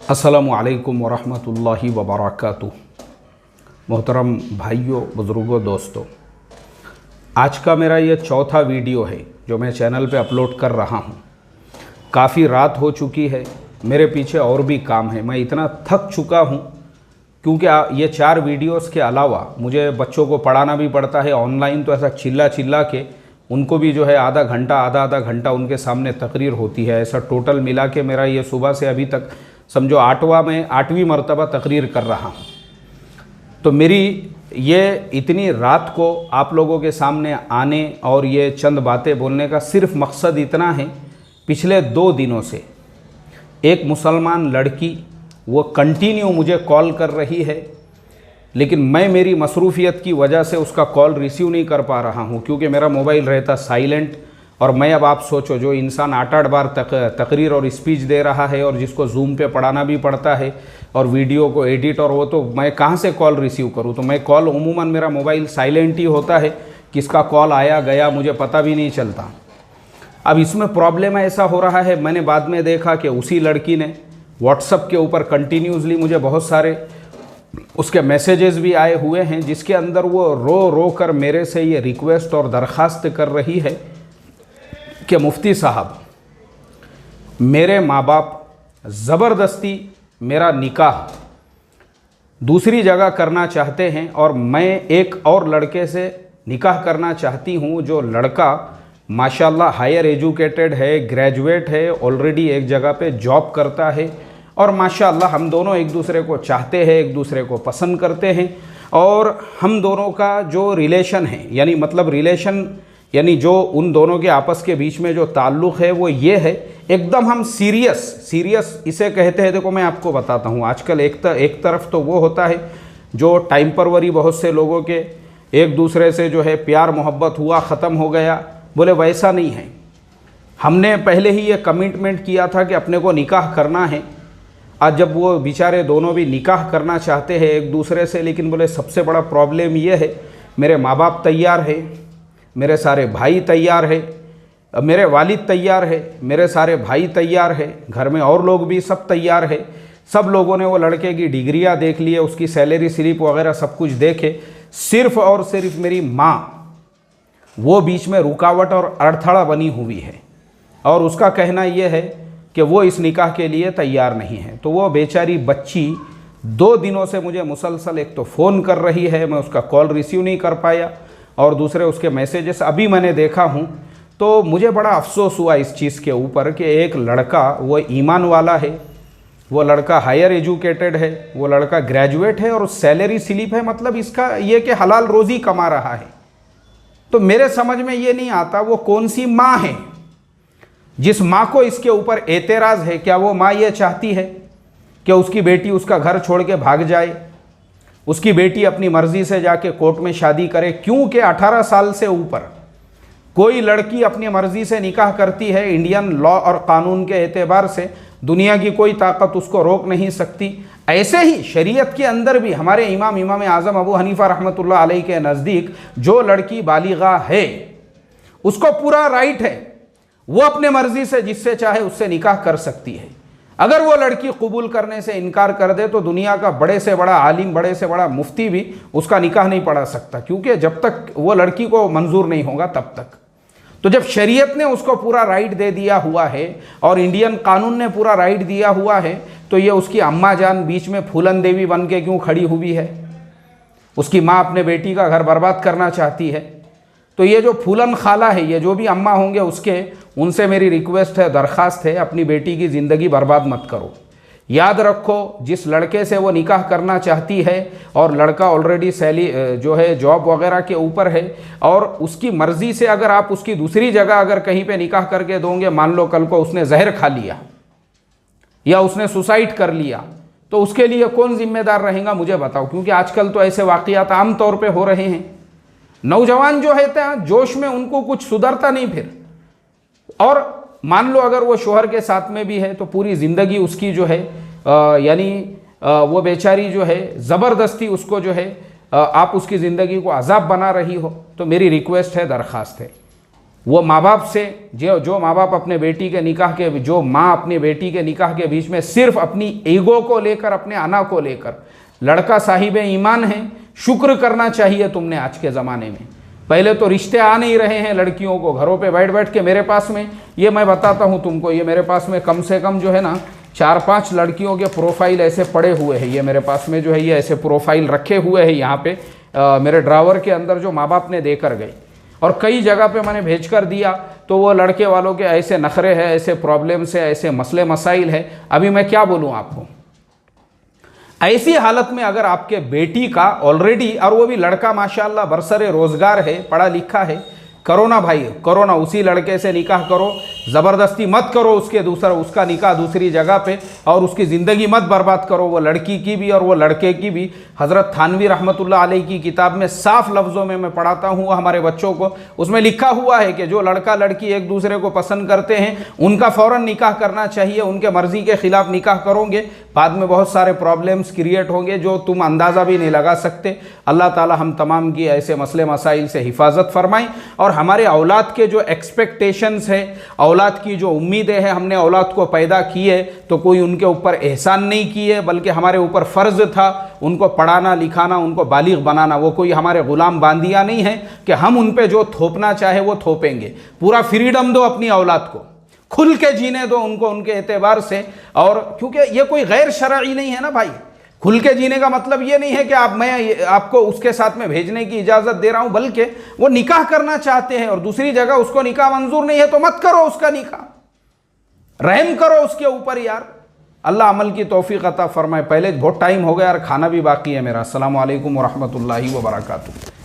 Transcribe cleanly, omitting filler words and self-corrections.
अस्सलामु अलैकुम वरहमतुल्लाहि वबरकातुह। मोहतरम भाइयों, बुज़ुर्गों, दोस्तों, आज का मेरा ये चौथा वीडियो है जो मैं चैनल पे अपलोड कर रहा हूँ। काफ़ी रात हो चुकी है, मेरे पीछे और भी काम है। मैं इतना थक चुका हूँ क्योंकि ये 4 वीडियोस के अलावा मुझे बच्चों को पढ़ाना भी पड़ता है ऑनलाइन। तो ऐसा चिल्ला चिल्ला के उनको भी जो है आधा आधा घंटा उनके सामने तकरीर होती है। ऐसा टोटल मिला के मेरा ये सुबह से अभी तक समझो 8वीं मरतबा तकरीर कर रहा हूँ। तो मेरी ये इतनी रात को आप लोगों के सामने आने और ये चंद बातें बोलने का सिर्फ मकसद इतना है, पिछले 2 दिनों से एक मुसलमान लड़की वो कंटिन्यू मुझे कॉल कर रही है, लेकिन मैं मेरी मसरूफ़ियत की वजह से उसका कॉल रिसीव नहीं कर पा रहा हूँ क्योंकि मेरा मोबाइल रहता साइलेंट। और मैं अब आप सोचो, जो इंसान 8 बार तकरीर और स्पीच दे रहा है और जिसको जूम पे पढ़ाना भी पड़ता है और वीडियो को एडिट और वो, तो मैं कहाँ से कॉल रिसीव करूँ। तो मैं कॉल उमूमन मेरा मोबाइल साइलेंट ही होता है, किसका कॉल आया गया मुझे पता भी नहीं चलता। अब इसमें प्रॉब्लम ऐसा हो रहा है, मैंने बाद में देखा कि उसी लड़की ने व्हाट्सएप के ऊपर कंटिन्यूसली मुझे बहुत सारे उसके मैसेजेस भी आए हुए हैं जिसके अंदर वो रो रो कर मेरे से ये रिक्वेस्ट और दरख्वास्त कर रही है कि मुफ्ती साहब, मेरे माँ बाप ज़बरदस्ती मेरा निकाह दूसरी जगह करना चाहते हैं और मैं एक और लड़के से निकाह करना चाहती हूँ, जो लड़का माशाल्लाह हायर एजुकेटेड है, ग्रेजुएट है, ऑलरेडी एक जगह पे जॉब करता है और माशाल्लाह हम दोनों एक दूसरे को चाहते हैं, एक दूसरे को पसंद करते हैं। और हम दोनों का जो रिलेशन है, यानी मतलब रिलेशन यानी जो उन दोनों के आपस के बीच में जो ताल्लुक़ है वो ये है, एकदम हम सीरियस इसे कहते हैं। देखो मैं आपको बताता हूँ, आजकल एक तरफ तो वो होता है जो टेम्परवरी बहुत से लोगों के एक दूसरे से जो है प्यार मोहब्बत हुआ, ख़त्म हो गया, बोले वैसा नहीं है। हमने पहले ही ये कमिटमेंट किया था कि अपने को निकाह करना है। आज जब वो बेचारे दोनों भी निकाह करना चाहते हैं एक दूसरे से, लेकिन बोले सबसे बड़ा प्रॉब्लम ये है, मेरे माँ बाप तैयार है, मेरे सारे भाई तैयार है, मेरे वालिद तैयार है, मेरे सारे भाई तैयार है, घर में और लोग भी सब तैयार है। सब लोगों ने वो लड़के की डिग्रियां देख ली है, उसकी सैलरी स्लिप वगैरह सब कुछ देखे। सिर्फ़ और सिर्फ मेरी माँ वो बीच में रुकावट और अड़थड़ा बनी हुई है और उसका कहना ये है कि वो इस निकाह के लिए तैयार नहीं है। तो वो बेचारी बच्ची 2 दिनों से मुझे मुसलसल एक तो फ़ोन कर रही है, मैं उसका कॉल रिसीव नहीं कर पाया, और दूसरे उसके मैसेजेस अभी मैंने देखा हूँ। तो मुझे बड़ा अफसोस हुआ इस चीज़ के ऊपर कि एक लड़का वो ईमान वाला है, वो लड़का हायर एजुकेटेड है, वो लड़का ग्रेजुएट है और सैलरी स्लिप है, मतलब इसका ये कि हलाल रोज़ी कमा रहा है। तो मेरे समझ में ये नहीं आता वो कौन सी माँ है जिस माँ को इसके ऊपर एतराज़ है। क्या वो माँ ये चाहती है कि उसकी बेटी उसका घर छोड़ के भाग जाए, उसकी बेटी अपनी मर्ज़ी से जाके कोर्ट में शादी करे? क्योंकि 18 साल से ऊपर कोई लड़की अपनी मर्ज़ी से निकाह करती है, इंडियन लॉ और कानून के एतबार से दुनिया की कोई ताकत उसको रोक नहीं सकती। ऐसे ही शरीयत के अंदर भी हमारे इमाम आज़म अबू हनीफ़ा रहमतुल्लाह अलैह के नज़दीक जो लड़की बालिगा है उसको पूरा राइट है, वो अपने मर्ज़ी से जिससे चाहे उससे निकाह कर सकती है। अगर वो लड़की कबूल करने से इनकार कर दे तो दुनिया का बड़े से बड़ा आलिम, बड़े से बड़ा मुफ्ती भी उसका निकाह नहीं पढ़ा सकता, क्योंकि जब तक वो लड़की को मंजूर नहीं होगा तब तक। तो जब शरीयत ने उसको पूरा राइट दे दिया हुआ है और इंडियन कानून ने पूरा राइट दिया हुआ है, तो ये उसकी अम्मा जान बीच में फूलन देवी बन के क्यों खड़ी हुई है? उसकी माँ अपने बेटी का घर बर्बाद करना चाहती है। तो ये जो फूलन खाला है, ये जो भी अम्मा होंगे उसके, उनसे मेरी रिक्वेस्ट है, दरख्वास्त है, अपनी बेटी की ज़िंदगी बर्बाद मत करो। याद रखो, जिस लड़के से वो निकाह करना चाहती है और लड़का ऑलरेडी जो है जॉब वगैरह के ऊपर है और उसकी मर्ज़ी से अगर आप उसकी दूसरी जगह अगर कहीं पे निकाह करके दोगे, मान लो कल को उसने जहर खा लिया या उसने सुसाइड कर लिया, तो उसके लिए कौन जिम्मेदार रहेगा मुझे बताओ? क्योंकि आजकल तो ऐसे वाक़यात आम तौर पर हो रहे हैं। नौजवान जो है जोश में उनको कुछ सुधरता नहीं फिर, और मान लो अगर वो शोहर के साथ में भी है तो पूरी ज़िंदगी उसकी जो है यानी वो बेचारी जो है ज़बरदस्ती उसको जो है आप उसकी ज़िंदगी को अजाब बना रही हो। तो मेरी रिक्वेस्ट है, दरख्वास्त है, वो माँ बाप से जो माँ बाप अपने बेटी के निकाह के, जो माँ अपनी बेटी के निकाह के बीच में सिर्फ अपनी ईगो को लेकर, अपने अना को लेकर, लड़का साहिब ईमान है, शुक्र करना चाहिए तुमने आज के ज़माने में। पहले तो रिश्ते आ नहीं रहे हैं लड़कियों को, घरों पे बैठ बैठ के मेरे पास में, ये मैं बताता हूँ तुमको, ये मेरे पास में कम से कम जो है ना 4-5 लड़कियों के प्रोफाइल ऐसे पड़े हुए हैं। ये मेरे पास में जो है ये ऐसे प्रोफाइल रखे हुए हैं यहाँ पे मेरे ड्रावर के अंदर, जो माँ बाप ने देकर गए, और कई जगह पे मैंने भेज कर दिया। तो वो लड़के वालों के ऐसे नखरे हैं, ऐसे प्रॉब्लम्स है, ऐसे मसले मसाइल है, अभी मैं क्या बोलूँ आपको। ऐसी हालत में अगर आपके बेटी का ऑलरेडी, और वो भी लड़का माशाल्लाह बरसरे रोज़गार है, पढ़ा लिखा है, करो ना भाई, करो ना, उसी लड़के से निकाह करो, ज़बरदस्ती मत करो उसका निकाह दूसरी जगह पे, और उसकी ज़िंदगी मत बर्बाद करो, वो लड़की की भी और वो लड़के की भी। हज़रत थानवी रहमतुल्लाह अलैह की किताब में साफ लफ्ज़ों में मैं पढ़ाता हूँ हमारे बच्चों को, उसमें लिखा हुआ है कि जो लड़का लड़की एक दूसरे को पसंद करते हैं उनका फ़ौरन निकाह करना चाहिए। उनके मर्ज़ी के ख़िलाफ़ निकाह करोगे, बाद में बहुत सारे प्रॉब्लम्स क्रिएट होंगे जो तुम अंदाज़ा भी नहीं लगा सकते। अल्लाह ताला हम तमाम की ऐसे मसले मसाइल से हिफाजत फरमाएँ, और हमारे औलाद के जो एक्सपेक्टेशंस है, औलाद की जो उम्मीदें हैं, हमने औलाद को पैदा किए तो कोई उनके ऊपर एहसान नहीं किए, बल्कि हमारे ऊपर फ़र्ज़ था उनको पढ़ाना लिखाना, उनको बालिग बनाना। वो कोई हमारे ग़ुलाम बांदिया नहीं है कि हम उन पे जो थोपना चाहे वो थोपेंगे। पूरा फ्रीडम दो अपनी औलाद को, खुल के जीने दो उनको उनके एतबार से। और क्योंकि ये कोई गैर शरई नहीं है ना भाई, खुल के जीने का मतलब ये नहीं है कि मैं आपको उसके साथ में भेजने की इजाज़त दे रहा हूँ, बल्कि वो निकाह करना चाहते हैं और दूसरी जगह उसको निकाह मंजूर नहीं है तो मत करो उसका निकाह, रहम करो उसके ऊपर यार। अल्लाह अमल की तौफीक अता फरमाए। पहले बहुत टाइम हो गया यार, खाना भी बाकी है मेरा। अस्सलामु अलैकुम व रहमतुल्लाहि व बरकातुहू।